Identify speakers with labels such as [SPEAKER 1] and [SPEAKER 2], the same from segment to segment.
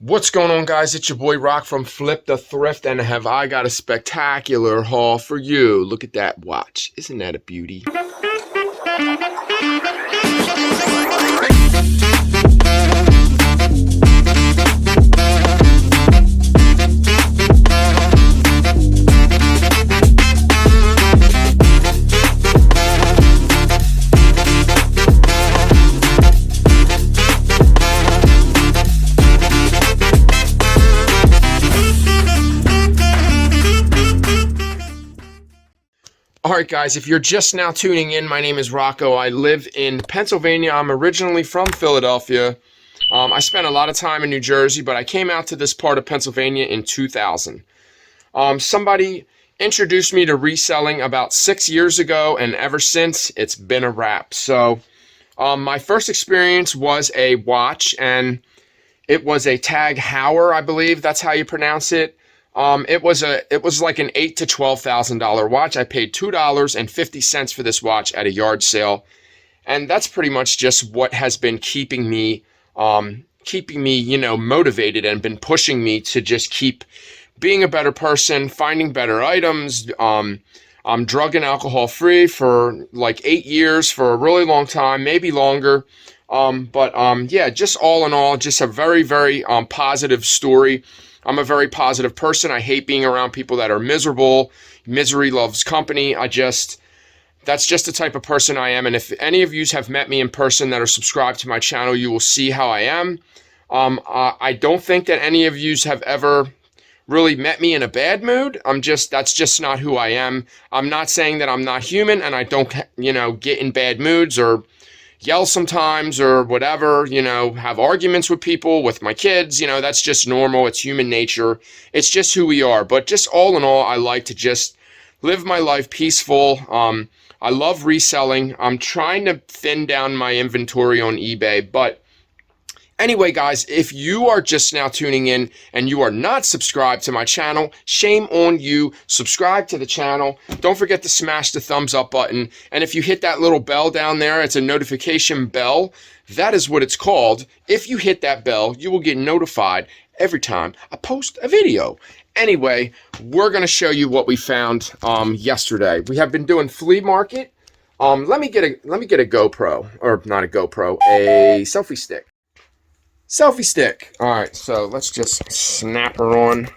[SPEAKER 1] What's going on, guys? It's your boy Rock from Flip the Thrift, and have I got a spectacular haul for you. Look at that watch. Isn't that a beauty? Alright guys, if you're just now tuning in, my name is Rocco. I live in Pennsylvania. I'm originally from Philadelphia. I spent a lot of time in New Jersey, but I came out to this part of Pennsylvania in 2000. Somebody introduced me to reselling about 6 years ago, and ever since, it's been a wrap. So, my first experience was a watch, and it was a Tag Heuer, I believe that's how you pronounce it. It was like an $8,000 to $12,000 watch. I paid $2.50 for this watch at a yard sale, and that's pretty much just what has been keeping me, motivated and been pushing me to just keep being a better person, finding better items. I'm drug and alcohol free for like 8 years, for a really long time, maybe longer. Yeah, just all in all, just a very, very positive story. I'm a very positive person. I hate being around people that are miserable. Misery loves company. That's just the type of person I am. And if any of you have met me in person that are subscribed to my channel, you will see how I am. I don't think that any of you have ever really met me in a bad mood. That's just not who I am. I'm not saying that I'm not human and I don't, get in bad moods or yell sometimes or whatever, have arguments with people, with my kids, that's just normal. It's human nature. It's just who we are. But just all in all, I like to just live my life peaceful. I love reselling. I'm trying to thin down my inventory on eBay. But anyway, guys, if you are just now tuning in and you are not subscribed to my channel, shame on you. Subscribe to the channel. Don't forget to smash the thumbs up button. And if you hit that little bell down there, it's a notification bell. That is what it's called. If you hit that bell, you will get notified every time I post a video. Anyway, we're going to show you what we found yesterday. We have been doing flea market. Let me get a GoPro, or not a GoPro, a selfie stick. Selfie stick. All right, so let's just snap her on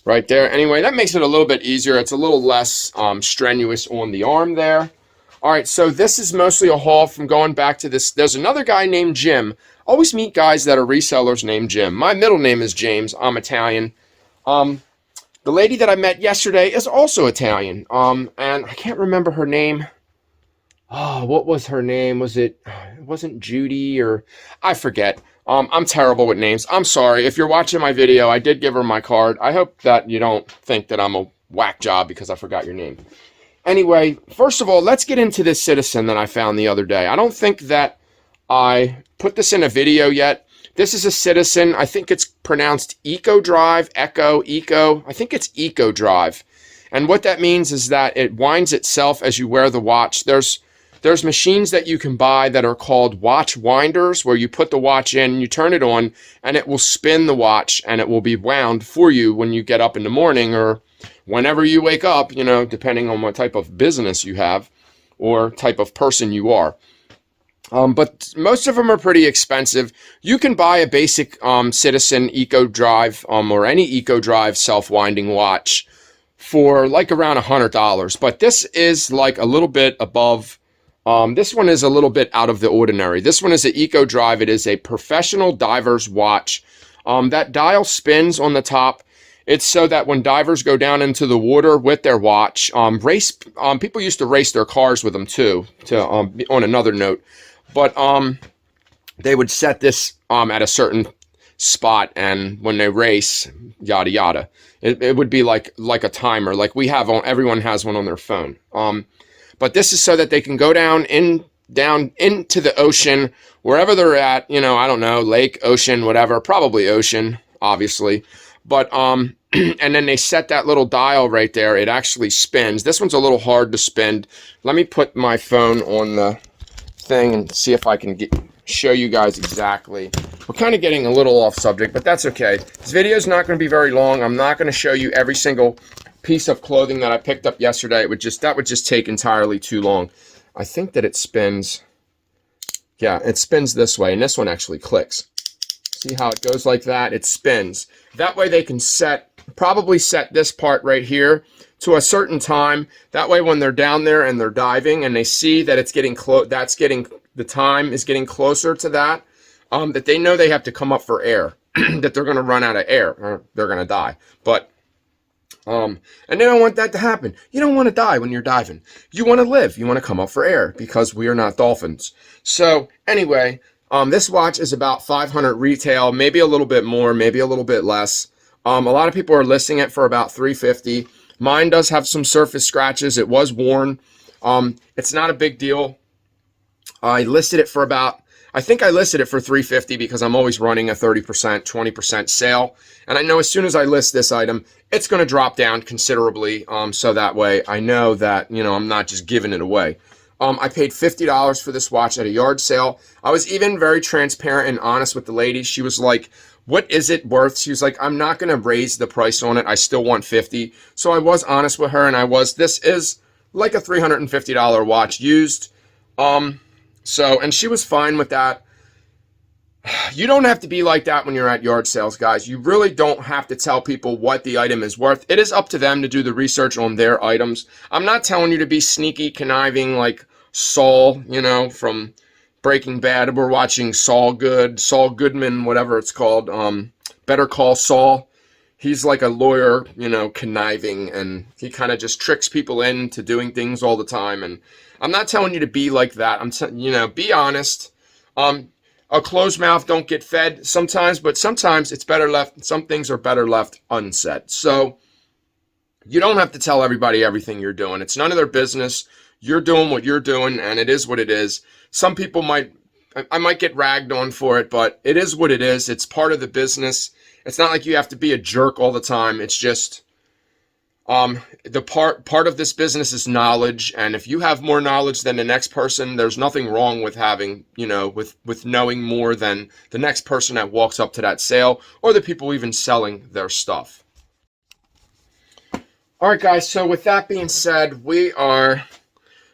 [SPEAKER 1] right there. Anyway, that makes it a little bit easier. It's a little less strenuous on the arm there. All right, so this is mostly a haul from going back to this. There's another guy named Jim. Always meet guys that are resellers named Jim. My middle name is James. I'm Italian. The lady that I met yesterday is also Italian. And I can't remember her name. Oh, what was her name? It wasn't Judy, or I forget. I'm terrible with names. I'm sorry. If you're watching my video, I did give her my card. I hope that you don't think that I'm a whack job because I forgot your name. Anyway, first of all, let's get into this Citizen that I found the other day. I don't think that I put this in a video yet. This is a Citizen. I think it's pronounced Eco Drive, Echo, Eco. I think it's Eco Drive. And what that means is that it winds itself as you wear the watch. There's machines that you can buy that are called watch winders, where you put the watch in, you turn it on, and it will spin the watch, and it will be wound for you when you get up in the morning or whenever you wake up, depending on what type of business you have or type of person you are. But most of them are pretty expensive. You can buy a basic Citizen Eco Drive or any Eco Drive self-winding watch for like around $100. But this is like a little bit above. This one is a little bit out of the ordinary. This one is an Eco Drive. It is a professional diver's watch. That dial spins on the top. It's so that when divers go down into the water with their watch, people used to race their cars with them too, on another note. But they would set this at a certain spot, and when they race, yada yada, it would be like a timer, like we have on. Everyone has one on their phone. But this is so that they can go down into the ocean, wherever they're at, I don't know, lake, ocean, whatever, probably ocean, obviously. But, and then they set that little dial right there. It actually spins. This one's a little hard to spin. Let me put my phone on the thing and see if I can show you guys exactly. We're kind of getting a little off subject, but that's okay. This video is not going to be very long. I'm not going to show you every single piece of clothing that I picked up yesterday. That would just take entirely too long. I think that it spins. Yeah, it spins this way, and this one actually clicks. See how it goes like that? It spins. That way they can probably set this part right here to a certain time. That way when they're down there and they're diving and they see that it's getting the time is getting closer to that, that they know they have to come up for air, that they're going to run out of air or they're going to die. But and they don't want that to happen. You don't want to die when you're diving. You want to live. You want to come up for air because we are not dolphins. So anyway, this watch is about $500 retail, maybe a little bit more, maybe a little bit less. A lot of people are listing it for about $350. Mine does have some surface scratches. It was worn. It's not a big deal. I listed it for I think I listed it for $350 because I'm always running a 30%, 20% sale. And I know as soon as I list this item, it's going to drop down considerably. So that way I know that, I'm not just giving it away. I paid $50 for this watch at a yard sale. I was even very transparent and honest with the lady. She was like, what is it worth? She was like, I'm not going to raise the price on it. I still want $50. So I was honest with her, and this is like a $350 watch used. And she was fine with that. You don't have to be like that when you're at yard sales, guys. You really don't have to tell people what the item is worth. It is up to them to do the research on their items. I'm not telling you to be sneaky, conniving like Saul, from Breaking Bad. We're watching Saul Goodman, whatever it's called. Better Call Saul. He's like a lawyer, conniving, and he kind of just tricks people into doing things all the time. And I'm not telling you to be like that. Be honest. A closed mouth don't get fed sometimes, but sometimes it's better left. Some things are better left unsaid. So you don't have to tell everybody everything you're doing. It's none of their business. You're doing what you're doing, and it is what it is. Some people I might get ragged on for it, but it is what it is. It's part of the business. It's not like you have to be a jerk all the time. It's just the part of this business is knowledge, and if you have more knowledge than the next person, there's nothing wrong with having, with knowing more than the next person that walks up to that sale or the people even selling their stuff. All right, guys. So with that being said, we're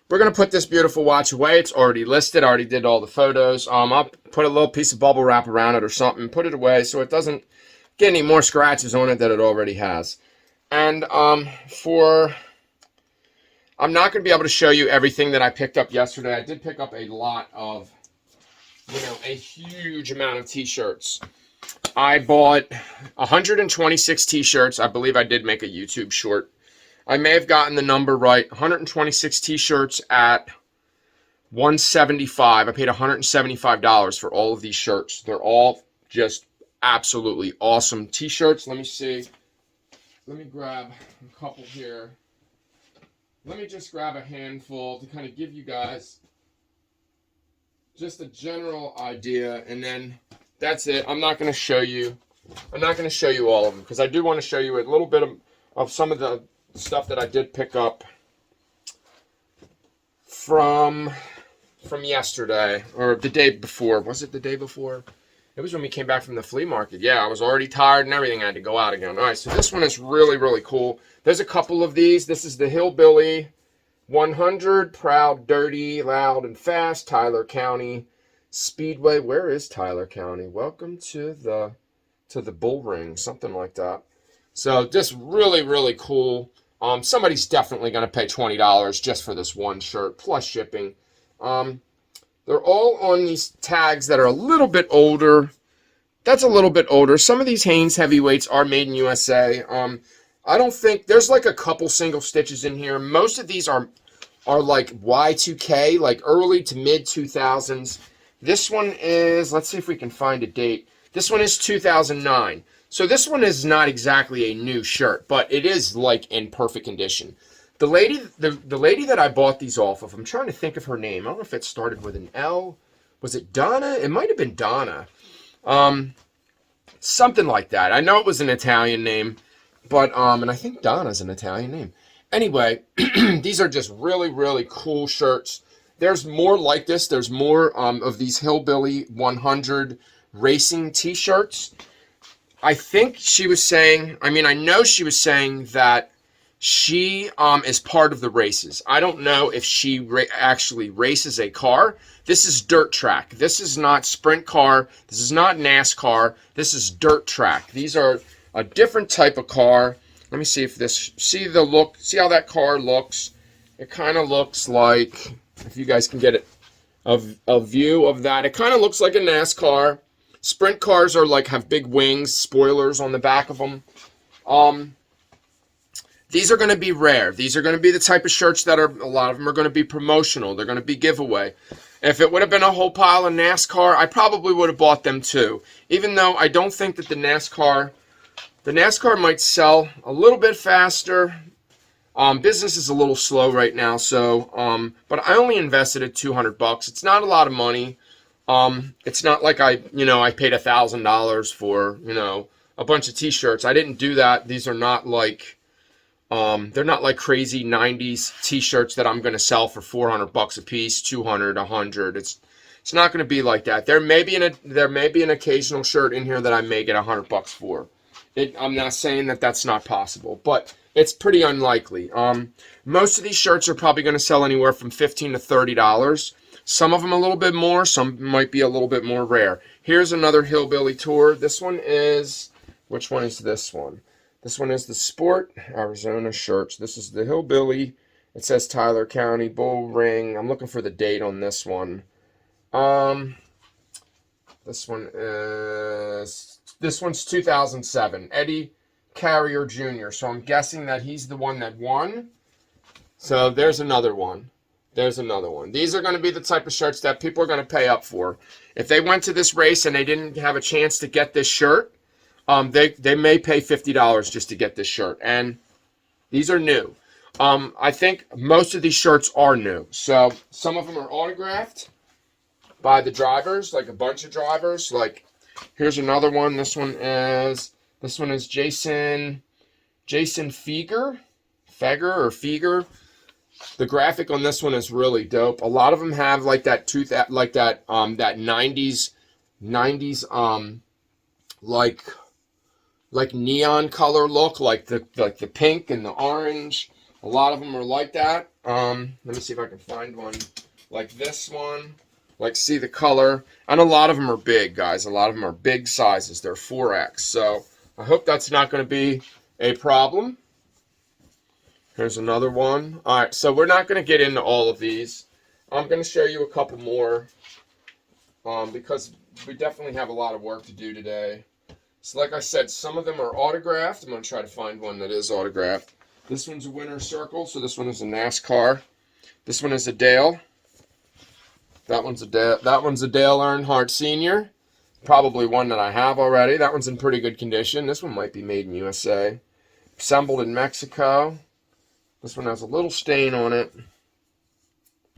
[SPEAKER 1] gonna put this beautiful watch away. It's already listed. I already did all the photos. I'll put a little piece of bubble wrap around it or something, put it away so it doesn't get any more scratches on it that it already has. And I'm not going to be able to show you everything that I picked up yesterday. I did pick up a lot of, a huge amount of t-shirts. I bought 126 t-shirts. I believe I did make a YouTube short. I may have gotten the number right. 126 t-shirts at $175. I paid $175 for all of these shirts. They're all just absolutely awesome t-shirts. Let me see. Let me grab a couple here. Let me just grab a handful to kind of give you guys just a general idea, and then that's it. I'm not going to show you all of them because I do want to show you a little bit of some of the stuff that I did pick up from yesterday or the day before. Was it the day before? It was when we came back from the flea market. Yeah, I was already tired and everything. I had to go out again. All right, so this one is really, really cool. There's a couple of these. This is the Hillbilly 100, Proud, Dirty, Loud, and Fast, Tyler County Speedway. Where is Tyler County? Welcome to the Bull Ring, something like that. So just really, really cool. Somebody's definitely going to pay $20 just for this one shirt, plus shipping. They're all on these tags that are a little bit older. That's a little bit older. Some of these Hanes heavyweights are made in USA. I don't think there's like a couple single stitches in here. Most of these are like Y2K, like early to mid 2000s. This one is, let's see if we can find a date. This one is 2009. So this one is not exactly a new shirt, but it is like in perfect condition. The lady that I bought these off of, I'm trying to think of her name. I don't know if it started with an L. Was it Donna? It might have been Donna. Something like that. I know it was an Italian name, but and I think Donna's an Italian name. Anyway, these are just really, really cool shirts. there's more like this. There's more of these Hillbilly 100 racing t-shirts. I think she was saying, I mean, I know she was saying that she is part of the races. I don't know if she actually races a car. This is dirt track. This is not sprint car. This is not NASCAR. This is dirt track. These are a different type of car. Let me see if this, see the look, see how that car looks. It kind of looks like, if you guys can get it, a view of that. It kind of looks like a NASCAR. Sprint cars are like, have big wings, spoilers on the back of them. These are going to be rare. These are going to be the type of shirts that are, a lot of them are going to be promotional. They're going to be giveaway. If it would have been a whole pile of NASCAR, I probably would have bought them too. Even though I don't think that the NASCAR might sell a little bit faster. Business is a little slow right now, so, but I only invested at $200. It's not a lot of money. It's not like I paid $1,000 for, a bunch of t-shirts. I didn't do that. These are not like, they're not like crazy 90s t-shirts that I'm going to sell for $400 a piece, 200, 100. It's not going to be like that. There may be an occasional shirt in here that I may get $100 for. I'm not saying that that's not possible, but it's pretty unlikely. Most of these shirts are probably going to sell anywhere from $15 to $30. Some of them a little bit more. Some might be a little bit more rare. Here's another Hillbilly tour. This one is, which one is this one? This one is the Sport Arizona shirts. This is the Hillbilly. It says Tyler County Bull Ring. I'm looking for the date on this one. This one's 2007. Eddie Carrier Jr. So I'm guessing that he's the one that won. So there's another one. There's another one. These are going to be the type of shirts that people are going to pay up for. If they went to this race and they didn't have a chance to get this shirt, they may pay $50 just to get this shirt. And these are new. I think most of these shirts are new. So some of them are autographed by the drivers, like a bunch of drivers. Like, here's another one. This one is Jason Feger. The graphic on this one is really dope. A lot of them have like that 90s like neon color look, like the pink and the orange. A lot of them are like that. Let me see if I can find one like this one. Like, see the color. And a lot of them are big, guys. A lot of them are big sizes. They're 4X. So I hope that's not going to be a problem. Here's another one. All right, so we're not going to get into all of these. I'm going to show you a couple more because we definitely have a lot of work to do today. So like I said, some of them are autographed. I'm going to try to find one that is autographed. This one's a Winner's Circle, so this one is a NASCAR. This one is a Dale. That one's a Dale Earnhardt Sr. Probably one that I have already. That one's in pretty good condition. This one might be made in USA. Assembled in Mexico. This one has a little stain on it.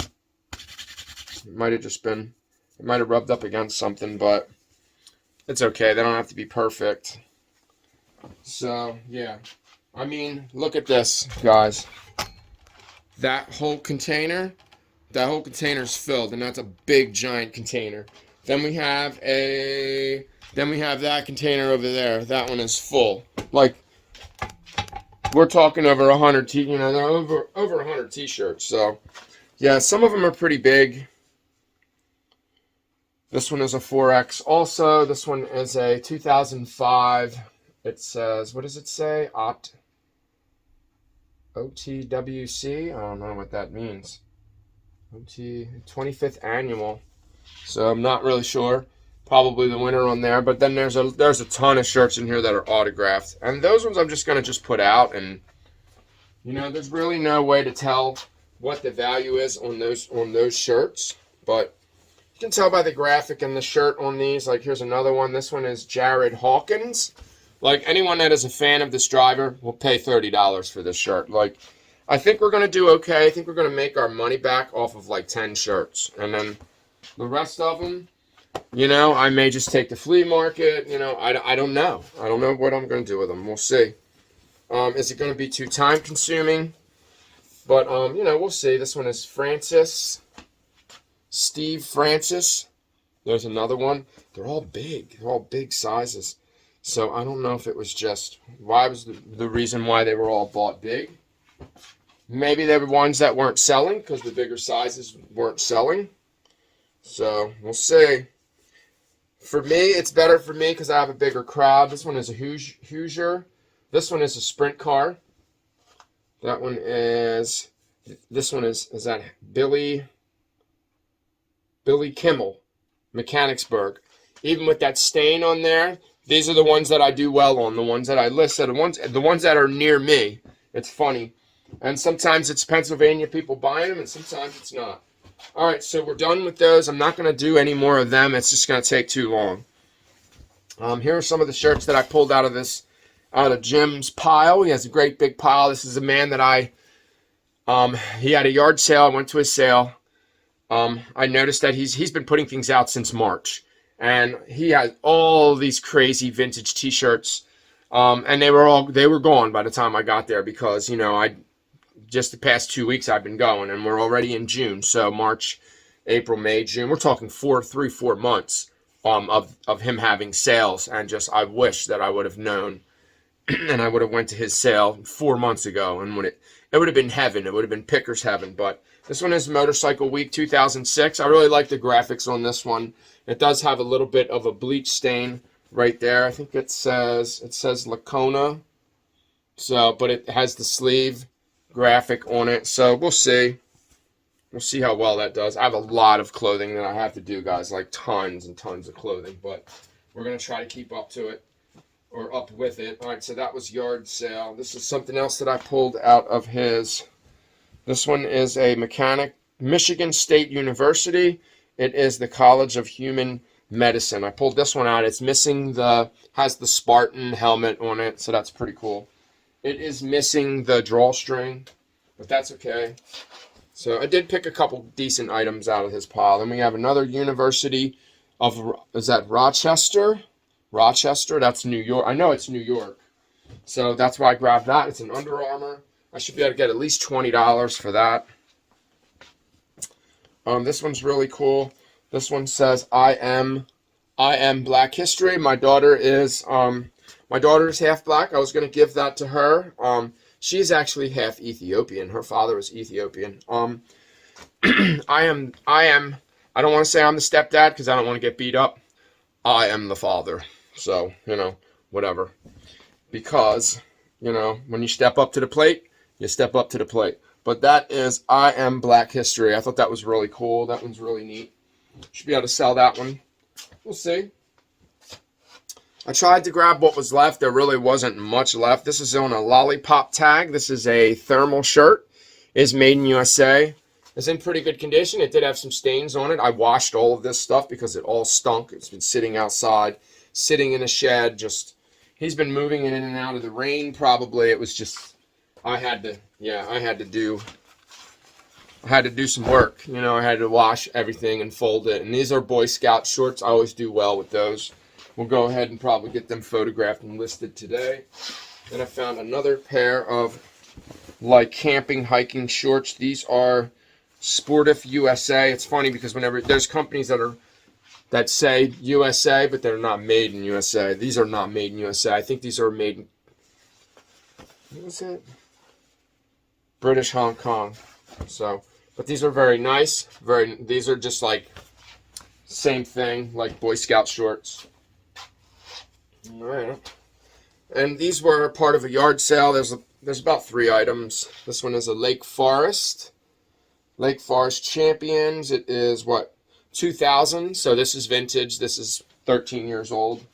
[SPEAKER 1] It might have rubbed up against something, but it's okay. They don't have to be perfect. So, yeah. I mean, look at this, guys. That whole container is filled, and that's a big, giant container. Then we have that container over there. That one is full. Like, we're talking over 100 they're over 100 t-shirts. So, yeah, some of them are pretty big. This one is a 4X also. This one is a 2005. It says, what does it say? OTWC? I don't know what that means. 25th annual. So I'm not really sure. Probably the winner on there. But then there's a ton of shirts in here that are autographed. And those ones I'm just going to put out. And, there's really no way to tell what the value is on those shirts. But you can tell by the graphic and the shirt on these. Like, here's another one. This one is Jared Hawkins. Like, anyone that is a fan of this driver will pay $30 for this shirt. Like, I think we're going to do okay. I think we're going to make our money back off of like 10 shirts. And then the rest of them, I may just take the flea market. I don't know. I don't know what I'm going to do with them. We'll see. Is it going to be too time consuming? But, we'll see. This one is Francis. Steve Francis. There's another one. They're all big. They're all big sizes. So I don't know if it was just why was the reason why they were all bought big. Maybe they were ones that weren't selling because the bigger sizes weren't selling. So we'll see. For me, it's better for me because I have a bigger crowd. This one is a Hoosier. This one is a sprint car. That one is. This one is that Billy Kimmel, Mechanicsburg. Even with that stain on there, these are the ones that I do well on. The ones that I list are the ones that are near me. It's funny. And sometimes it's Pennsylvania people buying them, and sometimes it's not. All right, so we're done with those. I'm not going to do any more of them. It's just going to take too long. Here are some of the shirts that I pulled out of Jim's pile. He has a great big pile. This is a man that he had a yard sale. I went to his sale. I noticed that he's been putting things out since March, and he has all these crazy vintage T-shirts, and they were gone by the time I got there because just the past 2 weeks I've been going, and we're already in June. So March, April, May, June. We're talking 4 months of him having sales, and I wish that I would have known, and I would have went to his sale 4 months ago, and it would have been heaven. It would have been picker's heaven. But this one is Motorcycle Week 2006. I really like the graphics on this one. It does have a little bit of a bleach stain right there. I think it says Lacona. So, but it has the sleeve graphic on it, so we'll see how well that does. I have a lot of clothing that I have to do, guys, like tons and tons of clothing, but we're going to try to keep up to it, or up with it. All right, so that was yard sale. This is something else that I pulled out of his. This one is a mechanic, Michigan State University. It is the College of Human Medicine. I pulled this one out. It's missing has the Spartan helmet on it, so that's pretty cool. It is missing the drawstring, but that's okay. So I did pick a couple decent items out of his pile. Then we have another University of, is that Rochester? Rochester, that's New York. I know it's New York. So that's why I grabbed that. It's an Under Armour. I should be able to get at least $20 for that. This one's really cool. This one says, I am Black History. My daughter is half black. I was going to give that to her. She's actually half Ethiopian. Her father was Ethiopian. I don't want to say I'm the stepdad because I don't want to get beat up. I am the father. So, whatever. Because, when you step up to the plate, you step up to the plate. But that is I Am Black History. I thought that was really cool. That one's really neat. Should be able to sell that one. We'll see. I tried to grab what was left. There really wasn't much left. This is on a lollipop tag. This is a thermal shirt. It's made in USA. It's in pretty good condition. It did have some stains on it. I washed all of this stuff because it all stunk. It's been sitting outside, sitting in a shed. He's been moving in and out of the rain probably. It was just, I had to do some work. I had to wash everything and fold it. And these are Boy Scout shorts. I always do well with those. We'll go ahead and probably get them photographed and listed today. Then I found another pair of camping, hiking shorts. These are Sportif USA. It's funny because whenever there's companies that say USA, but they're not made in USA. These are not made in USA. I think these are made in, what was it? British Hong Kong. So, but these are very nice. These are just same thing, like Boy Scout shorts. All right. And these were part of a yard sale. There's about 3 items. This one is a Lake Forest Champions. It is 2000. So this is vintage. This is 13 years old.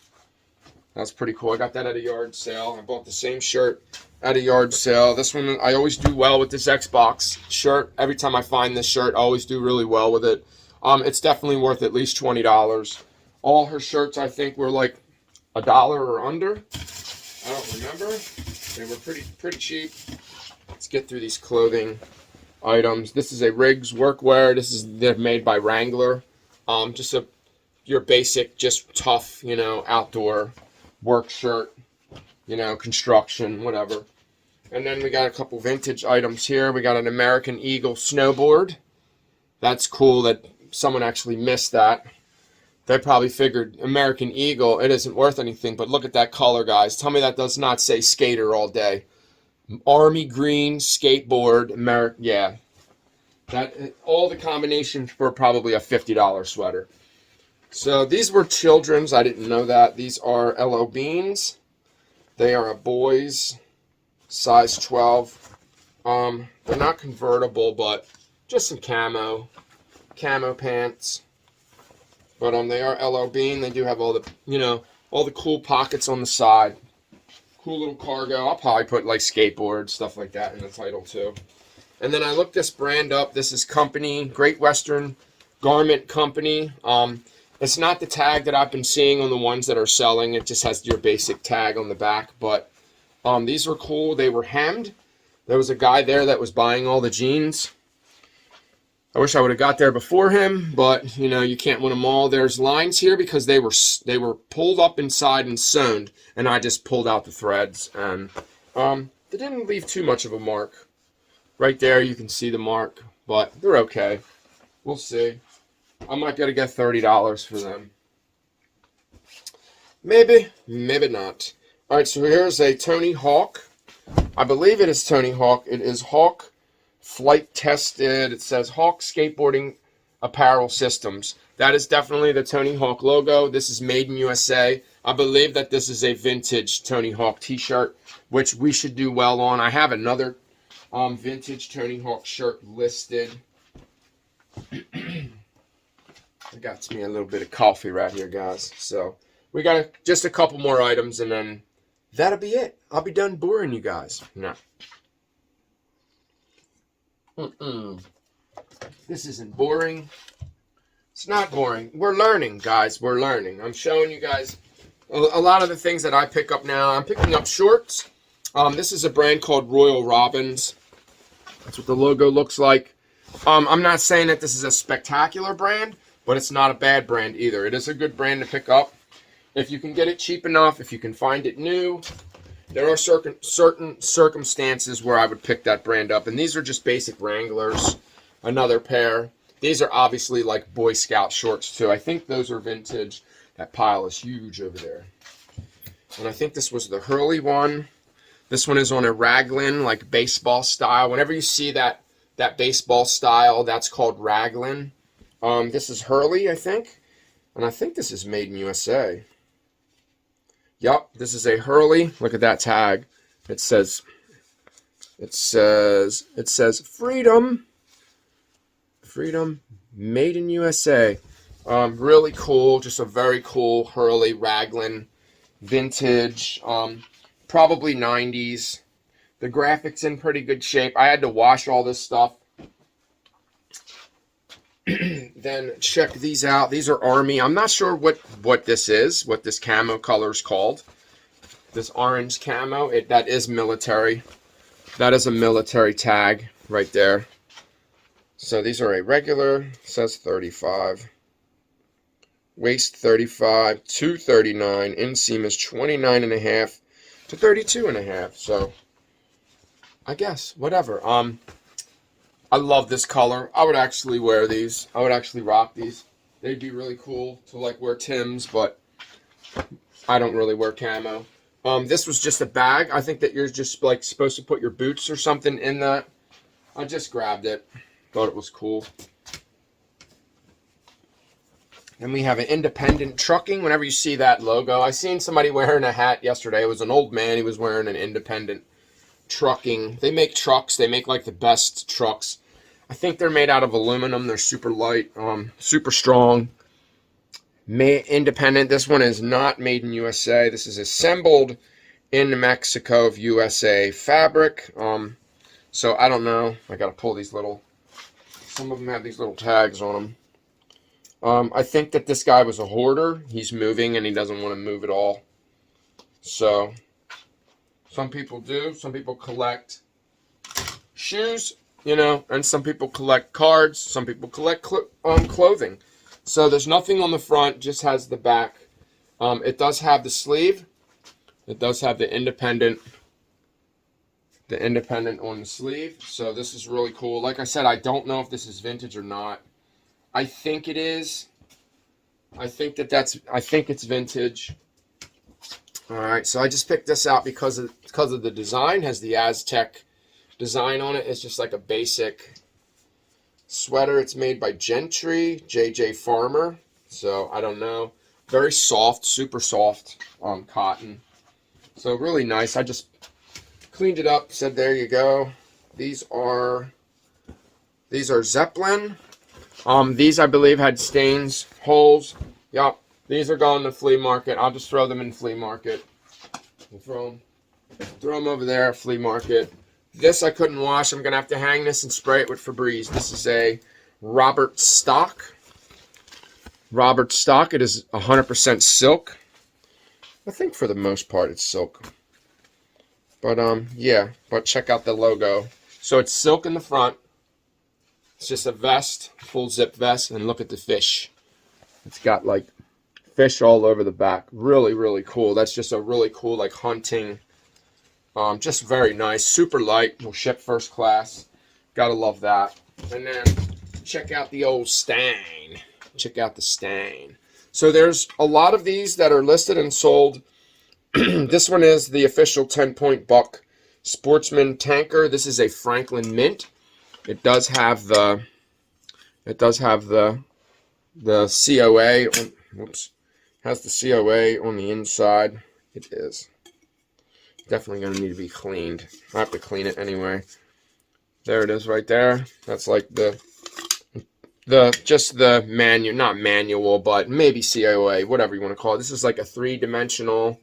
[SPEAKER 1] That's pretty cool. I got that at a yard sale. I bought the same shirt at a yard sale. This one, I always do well with this Xbox shirt. Every time I find this shirt, I always do really well with it. It's definitely worth at least $20. All her shirts, I think, were $1 or under. I don't remember. They were pretty cheap. Let's get through these clothing items. This is a Riggs workwear. They're made by Wrangler. Just your basic, just tough, outdoor work shirt, construction, whatever. And then we got a couple vintage items here. We got an American Eagle snowboard. That's cool that someone actually missed that. They probably figured American Eagle, it isn't worth anything, but look at that color, guys. Tell me that does not say skater all day. Army green, skateboard, American, yeah. That, all the combinations were probably a $50 sweater. So these were children's. I didn't know that. These are LO Beans. They are a boys, size 12. They're not convertible, but just some camo pants. But they are LO Bean. They do have all the, all the cool pockets on the side. Cool little cargo. I'll probably put like skateboard, stuff like that in the title too. And then I looked this brand up. This is Great Western Garment Company. It's not the tag that I've been seeing on the ones that are selling. It just has your basic tag on the back. But these are cool. They were hemmed. There was a guy there that was buying all the jeans. I wish I would have got there before him, but you can't win them all. There's lines here because they were pulled up inside and sewn, and I just pulled out the threads, and they didn't leave too much of a mark. Right there, you can see the mark, but they're okay. We'll see. I might gotta get $30 for them. Maybe, maybe not. All right, so here's a Tony Hawk. I believe it is Tony Hawk. It is Hawk Flight Tested. It says Hawk Skateboarding Apparel Systems. That is definitely the Tony Hawk logo. This is made in USA. I believe that this is a vintage Tony Hawk t-shirt, which we should do well on. I have another vintage Tony Hawk shirt listed. I got me a little bit of coffee right here, guys. So we got just a couple more items, and then that'll be it. I'll be done boring you guys. No. This isn't boring. It's not boring. We're learning, guys. We're learning. I'm showing you guys a lot of the things that I pick up now. I'm picking up shorts. This is a brand called Royal Robbins. That's what the logo looks like. I'm not saying that this is a spectacular brand, but it's not a bad brand either. It is a good brand to pick up. If you can get it cheap enough, if you can find it new, there are certain circumstances where I would pick that brand up. And these are just basic Wranglers. Another pair. These are obviously like Boy Scout shorts too. I think those are vintage. That pile is huge over there. And I think this was the Hurley one. This one is on a raglan, like baseball style. Whenever you see that baseball style, that's called raglan. This is Hurley, I think. And I think this is made in USA. Yep, this is a Hurley. Look at that tag. It says Freedom. Freedom, made in USA. Really cool. Just a very cool Hurley raglan, vintage. Probably 90s. The graphics in pretty good shape. I had to wash all this stuff. Then check these out. These are Army. I'm not sure what this is, what this camo color is called. This orange camo. That is military. That is a military tag right there. So these are a regular, says 35. Waist 35, 239. Inseam is 29.5 to 32.5. So I guess whatever. I love this color. I would actually wear these. I would actually rock these. They'd be really cool to like wear Tim's, but I don't really wear camo. This was just a bag. I think that you're just like supposed to put your boots or something in that. I just grabbed it. Thought it was cool. And we have an Independent Trucking. Whenever you see that logo, I seen somebody wearing a hat yesterday. It was an old man. He was wearing an Independent Trucking. They make trucks. They make like the best trucks. I think they're made out of aluminum. They're super light, super strong. Independent. This one is not made in USA. This is assembled in Mexico of USA fabric. So I don't know. I got to pull these little. Some of them have these little tags on them. I think that this guy was a hoarder. He's moving and he doesn't want to move at all. So some people do. Some people collect shoes, and some people collect cards. Some people collect clothing. So there's nothing on the front, just has the back. It does have the sleeve. It does have the independent on the sleeve. So this is really cool. Like I said, I don't know if this is vintage or not. I think it is. I think it's vintage. All right, so I just picked this out because of the design. It has the Aztec design on it. It's just like a basic sweater. It's made by Gentry, JJ Farmer. So I don't know. Very soft, super soft cotton. So really nice. I just cleaned it up. Said there you go. These are Zeppelin. These I believe had stains, holes. Yep. These are going to flea market. I'll just throw them in flea market. Throw them over there, flea market. This I couldn't wash. I'm going to have to hang this and spray it with Febreze. This is a Robert Stock. Robert Stock. It is 100% silk. I think for the most part it's silk. But yeah, but check out the logo. So it's silk in the front. It's just a vest, full zip vest, and look at the fish. It's got like fish all over the back. Really, really cool. That's just a really cool like hunting. Just very nice. Super light. Will ship first class. Gotta love that. And then check out the old stain. Check out the stain. So there's a lot of these that are listed and sold. This one is the official 10-point buck sportsman tanker. This is a Franklin mint. It does have the COA on, whoops, has the COA on the inside. It is definitely going to need to be cleaned. I have to clean it anyway. There it is right there. That's like just the manual, not manual, but maybe COA, whatever you want to call it. This is like a 3-dimensional.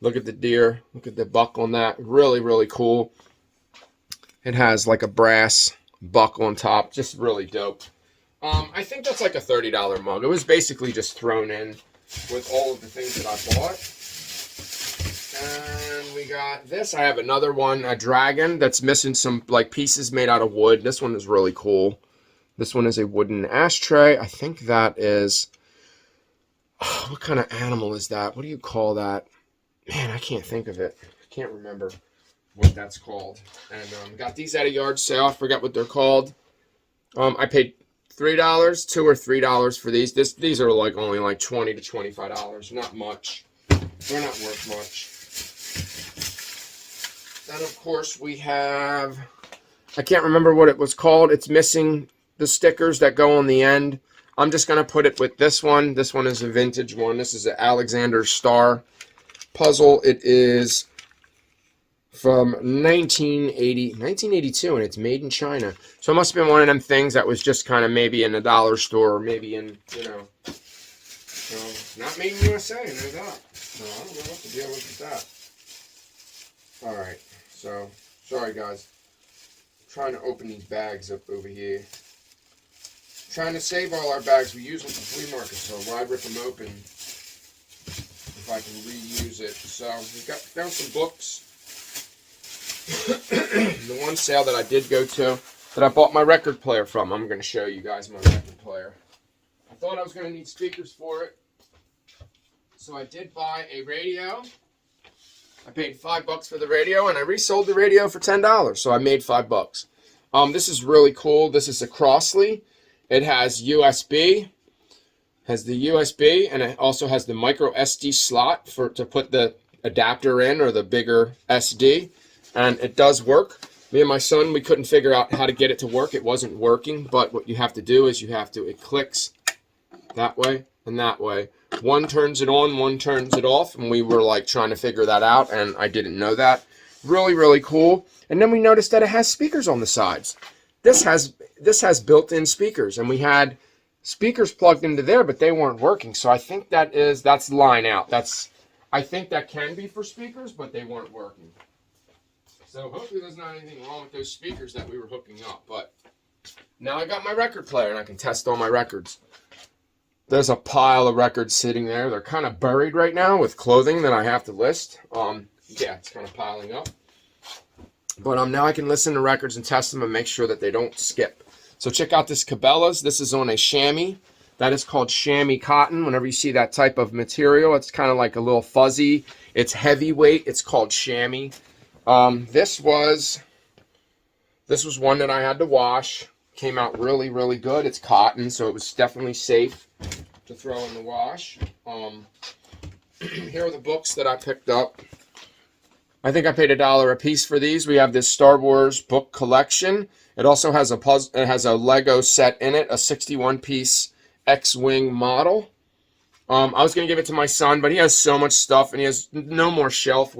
[SPEAKER 1] Look at the deer. Look at the buck on that. Really, really cool. It has like a brass buck on top. Just really dope. I think that's like a $30 mug. It was basically just thrown in with all of the things that I bought. And we got this. I have another one, a dragon that's missing some like pieces made out of wood. This one is really cool. This one is a wooden ashtray. I think that is, what kind of animal is that? What do you call that? Man, I can't think of it. I can't remember what that's called. And got these at a yard sale. I forgot what they're called. I paid $3, $2 or $3 for these. These are like only like $20 to $25. Not much. They're not worth much. Then of course we have, I can't remember what it was called. It's missing the stickers that go on the end. I'm just gonna put it with this one. This one is a vintage one. This is an Alexander Star puzzle. It is from 1982, and it's made in China. So it must have been one of them things that was just kind of maybe in a dollar store, or maybe in, you know, not made in USA, I know that. So I don't know what the deal is with that. Alright, so, sorry guys. I'm trying to open these bags up over here. I'm trying to save all our bags. We use them for flea market, so why rip them open if I can reuse it? So we've found some books. The one sale that I did go to, that I bought my record player from. I'm going to show you guys my record player. I thought I was going to need speakers for it, so I did buy a radio. I paid $5 for the radio, and I resold the radio for $10, so I made $5. This is really cool. This is a Crossley. It has USB. Has the USB, and it also has the micro SD slot to put the adapter in, or the bigger SD. And it does work. Me and my son, we couldn't figure out how to get it to work. It wasn't working, but what you have to do is it clicks that way and that way. One turns it on, one turns it off, and we were like trying to figure that out, and I didn't know that. Really, really cool. And then we noticed that it has speakers on the sides. This has built-in speakers, and we had speakers plugged into there, but they weren't working. So I think that's line out. I think that can be for speakers, but they weren't working. So hopefully there's not anything wrong with those speakers that we were hooking up. But now I got my record player, and I can test all my records. There's a pile of records sitting there. They're kind of buried right now with clothing that I have to list. Yeah, it's kind of piling up. But now I can listen to records and test them and make sure that they don't skip. So check out this Cabela's. This is on a chamois. That is called chamois cotton. Whenever you see that type of material, it's kind of like a little fuzzy. It's heavyweight. It's called chamois. This was one that I had to wash. Came out really, really good. It's cotton, so it was definitely safe to throw in the wash. Here are the books that I picked up. I think I paid $1 a piece for these. We have this Star Wars book collection. It also has a puzzle. It has a Lego set in it, a 61-piece X-wing model. I was gonna give it to my son, but he has so much stuff, and he has no more shelf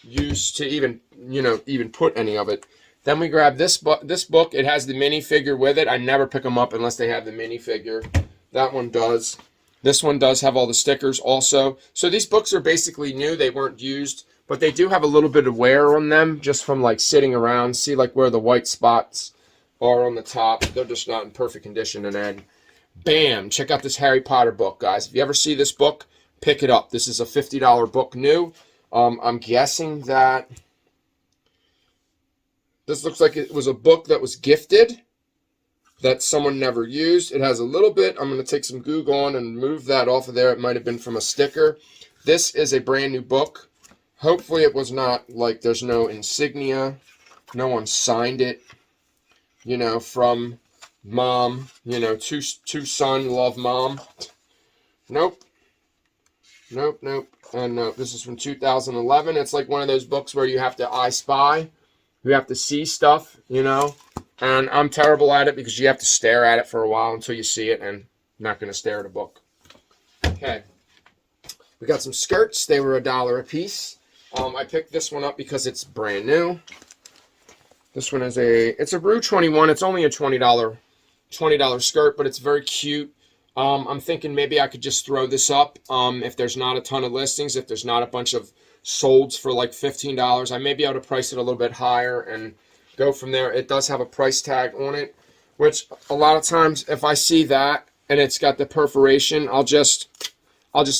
[SPEAKER 1] use to even put any of it. Then we grab this book. This book, it has the minifigure with it. I never pick them up unless they have the minifigure. That one does. This one does have all the stickers also. So these books are basically new. They weren't used, but they do have a little bit of wear on them just from like sitting around. See like where the white spots are on the top. They're just not in perfect condition. And then, bam, check out this Harry Potter book, guys. If you ever see this book, pick it up. This is a $50 book new. I'm guessing that this looks like it was a book that was gifted that someone never used. It has a little bit. I'm going to take some Goo Gone and move that off of there. It might have been from a sticker. This is a brand new book. Hopefully it was not like there's no insignia. No one signed it, from mom, to son, love mom. Nope. And no, this is from 2011. It's like one of those books where you have to I Spy. You have to see stuff, and I'm terrible at it because you have to stare at it for a while until you see it, and I'm not going to stare at a book. Okay. We got some skirts. They were $1 a piece. I picked this one up because it's brand new. This one is it's a Rue 21. It's only a $20 skirt, but it's very cute. I'm thinking maybe I could just throw this up if there's not a ton of listings, if there's not a bunch of solds for like $15. I may be able to price it a little bit higher and go from there. It does have a price tag on it, which a lot of times if I see that and it's got the perforation, I'll just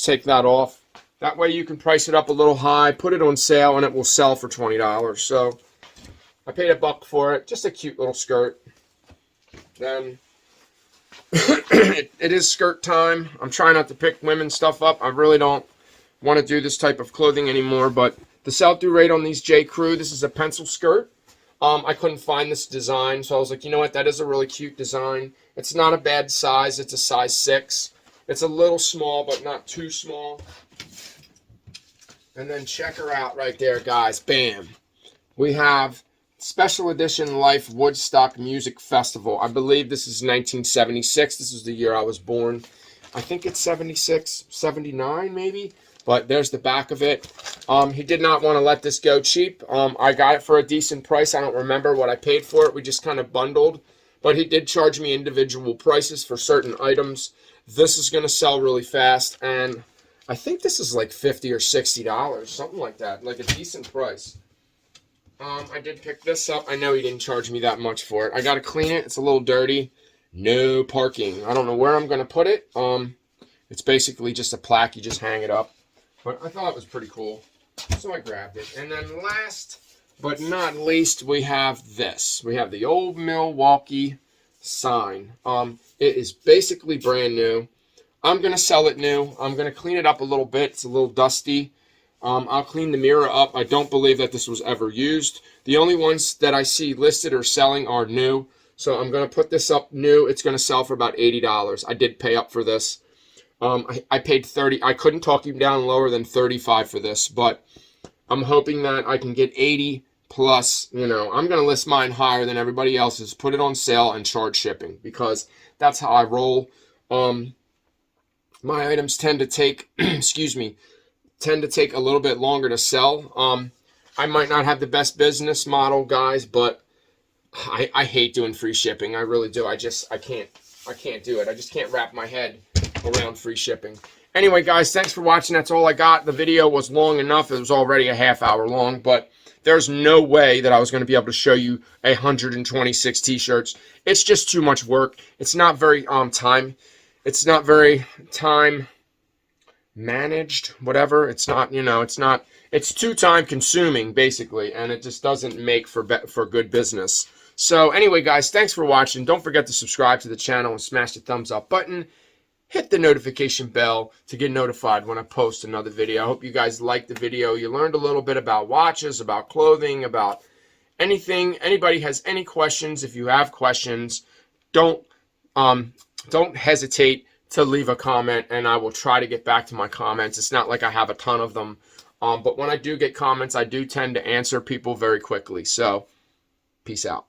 [SPEAKER 1] take that off. That way you can price it up a little high, put it on sale, and it will sell for $20. So I paid $1 for it. Just a cute little skirt. Then it is skirt time. I'm trying not to pick women's stuff up. I really don't want to do this type of clothing anymore, but the sell-through rate on these J. Crew, this is a pencil skirt. I couldn't find this design, so I was like, you know what, that is a really cute design. It's not a bad size. It's a size 6. It's a little small, but not too small. And then check her out right there, guys. Bam. We have Special Edition Life Woodstock Music Festival. I believe this is 1976. This is the year I was born. I think it's 76, 79 maybe. But there's the back of it. He did not want to let this go cheap. I got it for a decent price. I don't remember what I paid for it. We just kind of bundled. But he did charge me individual prices for certain items. This is going to sell really fast. And I think this is like $50 or $60, something like that. Like a decent price. I did pick this up. I know he didn't charge me that much for it. I got to clean it. It's a little dirty. No parking. I don't know where I'm going to put it. It's basically just a plaque. You just hang it up. But I thought it was pretty cool, so I grabbed it. And then last but not least, we have this. We have the old Milwaukee sign. It is basically brand new. I'm going to sell it new. I'm going to clean it up a little bit. It's a little dusty. I'll clean the mirror up. I don't believe that this was ever used. The only ones that I see listed or selling are new. So I'm going to put this up new. It's going to sell for about $80. I did pay up for this. I paid $30. I couldn't talk him down lower than $35 for this, but I'm hoping that I can get $80 plus. I'm going to list mine higher than everybody else's, put it on sale, and charge shipping because that's how I roll. My items tend to take, tend to take a little bit longer to sell. I might not have the best business model, guys, but I hate doing free shipping. I really do. I can't do it. I just can't wrap my head around free shipping. Anyway, guys, thanks for watching. That's all I got. The video was long enough. It was already a half-hour long, but there's no way that I was going to be able to show you 126 t-shirts. It's just too much work. It's not very it's not very time managed, whatever. It's not, it's too time consuming basically, and it just doesn't make for good business. So anyway, guys, thanks for watching. Don't forget to subscribe to the channel and smash the thumbs up button. Hit the notification bell to get notified when I post another video. I hope you guys liked the video. You learned a little bit about watches, about clothing, about anything. Anybody has any questions, if you have questions, don't don't hesitate to leave a comment, and I will try to get back to my comments. It's not like I have a ton of them, but when I do get comments, I do tend to answer people very quickly. So, peace out.